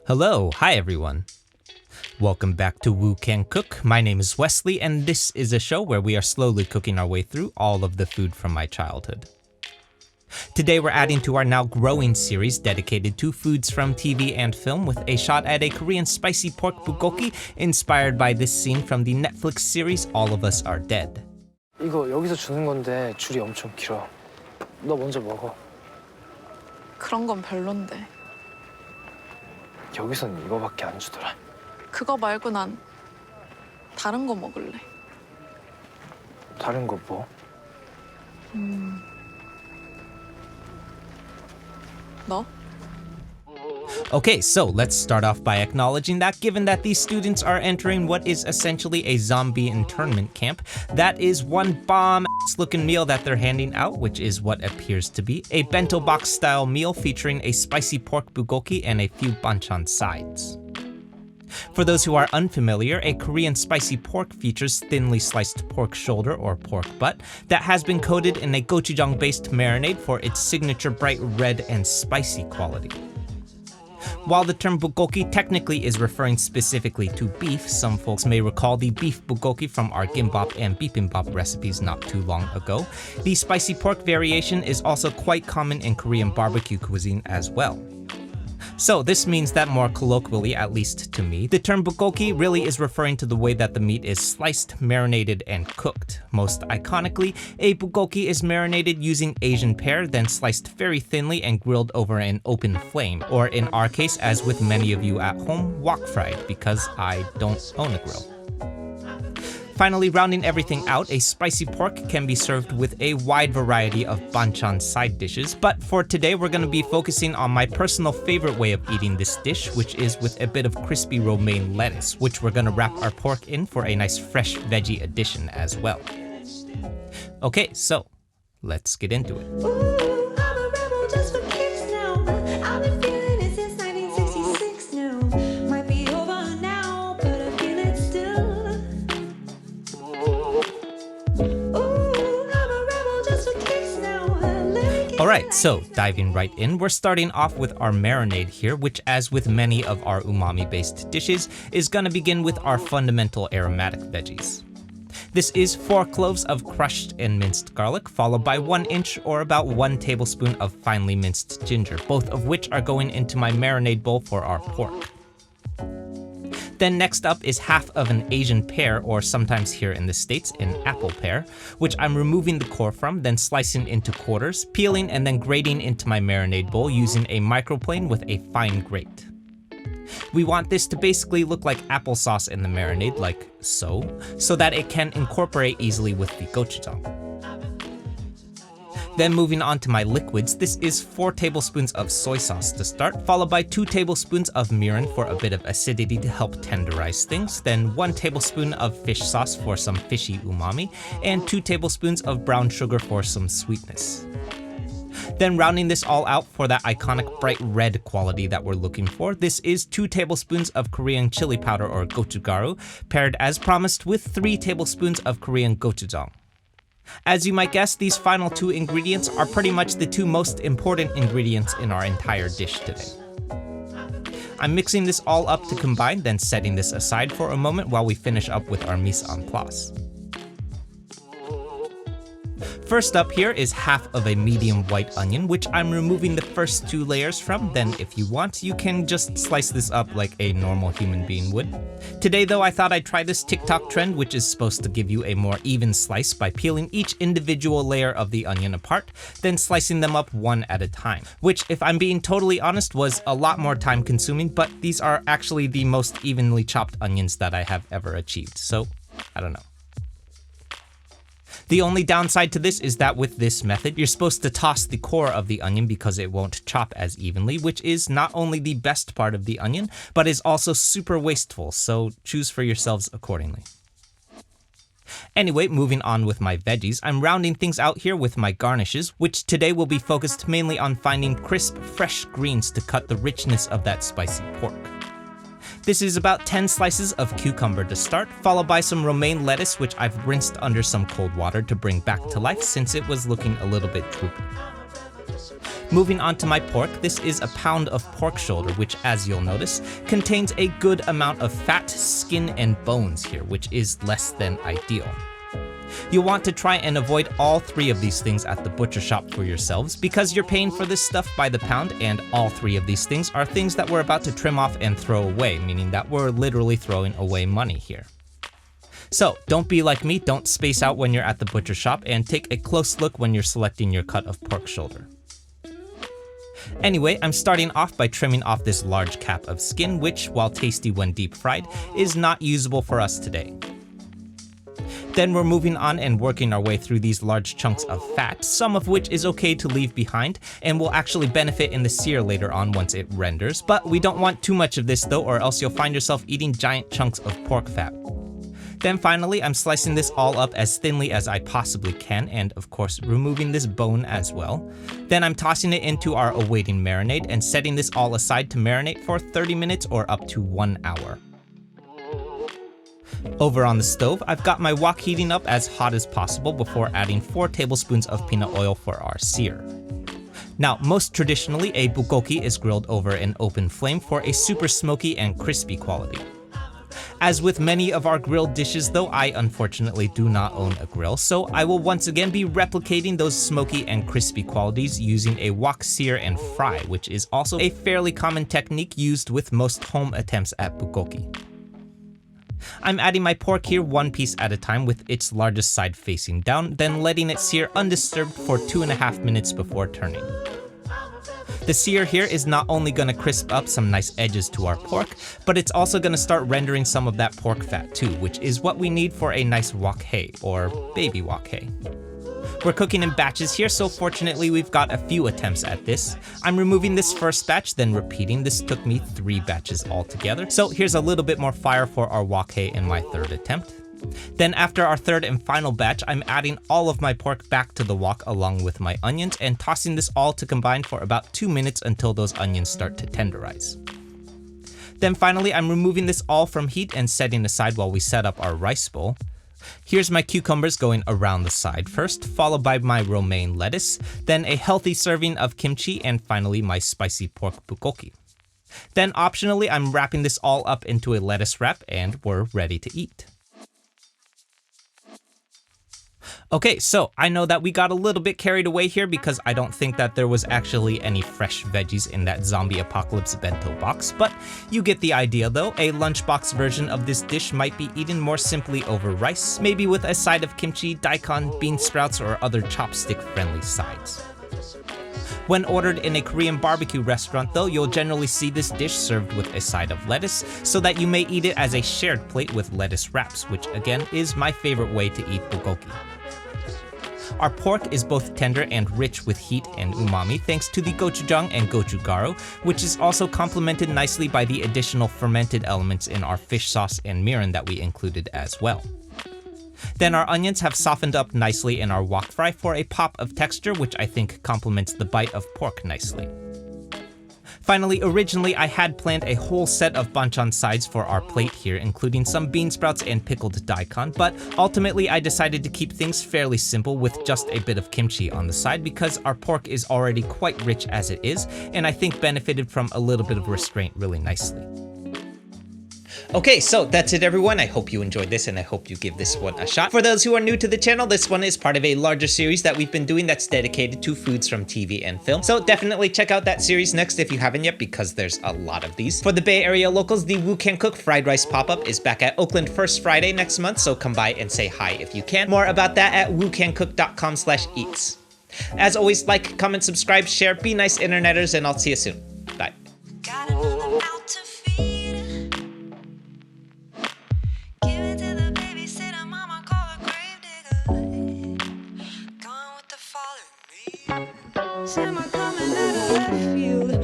Hi everyone. Welcome back to Woo Can Cook. My name is Wesley, and this is a show where we are slowly cooking our way through all of the food from my childhood. Today we're adding to our now growing series dedicated to foods from TV and film with a shot at a Korean spicy pork bulgogi inspired by this scene from the Netflix series All of Us Are Dead. 이거 여기서 주는 건데 줄이 엄청 길어. 너 먼저 먹어. 그런 건 별론데. 여기선 이거밖에 안 주더라. 그거 말고 난 다른 거 먹을래. 다른 거 뭐? 너? Okay, so let's start off by acknowledging that given that these students are entering what is essentially a zombie internment camp, that is one bomb-ass looking meal that they're handing out, which is what appears to be a bento box style meal featuring a spicy pork bulgogi and a few banchan sides. For those who are unfamiliar, a Korean spicy pork features thinly sliced pork shoulder or pork butt that has been coated in a gochujang-based marinade for its signature bright red and spicy quality. While the term bulgogi technically is referring specifically to beef, some folks may recall the beef bulgogi from our gimbap and bibimbap recipes not too long ago. The spicy pork variation is also quite common in Korean barbecue cuisine as well. So this means that more colloquially, at least to me, the term bulgogi really is referring to the way that the meat is sliced, marinated, and cooked. Most iconically, a bulgogi is marinated using Asian pear, then sliced very thinly and grilled over an open flame, or in our case, as with many of you at home, wok fried, because I don't own a grill. Finally, rounding everything out, a spicy pork can be served with a wide variety of banchan side dishes, but for today we're going to be focusing on my personal favorite way of eating this dish, which is with a bit of crispy romaine lettuce, which we're going to wrap our pork in for a nice fresh veggie addition as well. Okay, so let's get into it. Ooh, I'm a rebel just for kicks now. I've been feeling it since 1966 now. Might be over now, but I feel it still. Ooh, I'm a rebel just for kicks now. Alright, so diving right in, we're starting off with our marinade here, which as with many of our umami-based dishes, is gonna begin with our fundamental aromatic veggies. This is 4 cloves of crushed and minced garlic, followed by 1 inch or about 1 tablespoon of finely minced ginger, both of which are going into my marinade bowl for our pork. Then next up is half of an Asian pear, or sometimes here in the States, an apple pear, which I'm removing the core from, then slicing into quarters, peeling and then grating into my marinade bowl using a microplane with a fine grate. We want this to basically look like applesauce in the marinade, like so that it can incorporate easily with the gochujang. Then moving on to my liquids, this is 4 tablespoons of soy sauce to start, followed by 2 tablespoons of mirin for a bit of acidity to help tenderize things, then 1 tablespoon of fish sauce for some fishy umami, and 2 tablespoons of brown sugar for some sweetness. Then rounding this all out for that iconic bright red quality that we're looking for, this is 2 tablespoons of Korean chili powder or gochugaru, paired as promised with 3 tablespoons of Korean gochujang. As you might guess, these final 2 ingredients are pretty much the 2 most important ingredients in our entire dish today. I'm mixing this all up to combine, then setting this aside for a moment while we finish up with our mise en place. First up here is half of a medium white onion, which I'm removing the first 2 layers from. Then if you want, you can just slice this up like a normal human being would. Today though, I thought I'd try this TikTok trend, which is supposed to give you a more even slice by peeling each individual layer of the onion apart, then slicing them up one at a time, which if I'm being totally honest was a lot more time consuming, but these are actually the most evenly chopped onions that I have ever achieved, so I don't know. The only downside to this is that with this method, you're supposed to toss the core of the onion because it won't chop as evenly, which is not only the best part of the onion, but is also super wasteful, so choose for yourselves accordingly. Anyway, moving on with my veggies, I'm rounding things out here with my garnishes, which today will be focused mainly on finding crisp, fresh greens to cut the richness of that spicy pork. This is about 10 slices of cucumber to start, followed by some romaine lettuce, which I've rinsed under some cold water to bring back to life since it was looking a little bit droopy. Moving on to my pork, this is a pound of pork shoulder, which, as you'll notice, contains a good amount of fat, skin, and bones here, which is less than ideal. You'll want to try and avoid all three of these things at the butcher shop for yourselves because you're paying for this stuff by the pound, and all three of these things are things that we're about to trim off and throw away, meaning that we're literally throwing away money here. So don't be like me, don't space out when you're at the butcher shop, and take a close look when you're selecting your cut of pork shoulder. Anyway, I'm starting off by trimming off this large cap of skin, which, while tasty when deep fried, is not usable for us today. Then we're moving on and working our way through these large chunks of fat, some of which is okay to leave behind and will actually benefit in the sear later on once it renders, but we don't want too much of this though, or else you'll find yourself eating giant chunks of pork fat. Then finally, I'm slicing this all up as thinly as I possibly can, and of course removing this bone as well. Then I'm tossing it into our awaiting marinade and setting this all aside to marinate for 30 minutes or up to 1 hour. Over on the stove, I've got my wok heating up as hot as possible before adding 4 tablespoons of peanut oil for our sear. Now, most traditionally, a bulgogi is grilled over an open flame for a super smoky and crispy quality. As with many of our grilled dishes though, I unfortunately do not own a grill, so I will once again be replicating those smoky and crispy qualities using a wok sear and fry, which is also a fairly common technique used with most home attempts at bulgogi. I'm adding my pork here 1 piece at a time with its largest side facing down, then letting it sear undisturbed for 2.5 minutes before turning. The sear here is not only going to crisp up some nice edges to our pork, but it's also going to start rendering some of that pork fat too, which is what we need for a nice wok hei, or baby wok hei. We're cooking in batches here, so fortunately we've got a few attempts at this. I'm removing this first batch, then repeating. This took me 3 batches altogether. So here's a little bit more fire for our wok hei in my 3rd attempt. Then after our 3rd and final batch, I'm adding all of my pork back to the wok along with my onions and tossing this all to combine for about 2 minutes until those onions start to tenderize. Then finally, I'm removing this all from heat and setting aside while we set up our rice bowl. Here's my cucumbers going around the side first, followed by my romaine lettuce, then a healthy serving of kimchi, and finally my spicy pork bulgogi. Then optionally, I'm wrapping this all up into a lettuce wrap and we're ready to eat. Okay, so I know that we got a little bit carried away here because I don't think that there was actually any fresh veggies in that zombie apocalypse bento box, but you get the idea though. A lunchbox version of this dish might be eaten more simply over rice, maybe with a side of kimchi, daikon, bean sprouts, or other chopstick-friendly sides. When ordered in a Korean barbecue restaurant though, you'll generally see this dish served with a side of lettuce, so that you may eat it as a shared plate with lettuce wraps, which again is my favorite way to eat bulgogi. Our pork is both tender and rich with heat and umami thanks to the gochujang and gochugaru, which is also complemented nicely by the additional fermented elements in our fish sauce and mirin that we included as well. Then our onions have softened up nicely in our wok fry for a pop of texture, which I think complements the bite of pork nicely. Finally, originally I had planned a whole set of banchan sides for our plate here, including some bean sprouts and pickled daikon, but ultimately I decided to keep things fairly simple with just a bit of kimchi on the side because our pork is already quite rich as it is, and I think benefited from a little bit of restraint really nicely. Okay, so that's it everyone. I hope you enjoyed this and I hope you give this one a shot. For those who are new to the channel, this one is part of a larger series that we've been doing that's dedicated to foods from TV and film. So definitely check out that series next if you haven't yet because there's a lot of these. For the Bay Area locals, the Woo Can Cook Fried Rice Pop-Up is back at Oakland first Friday next month, so come by and say hi if you can. More about that at woocancook.com/eats. As always, like, comment, subscribe, share, be nice interneters, and I'll see you soon. Bye. Got another mouth to feed. Give it to the babysitter, mama call her grave digger. Gone with the fallen leaves. Summer coming out of left field.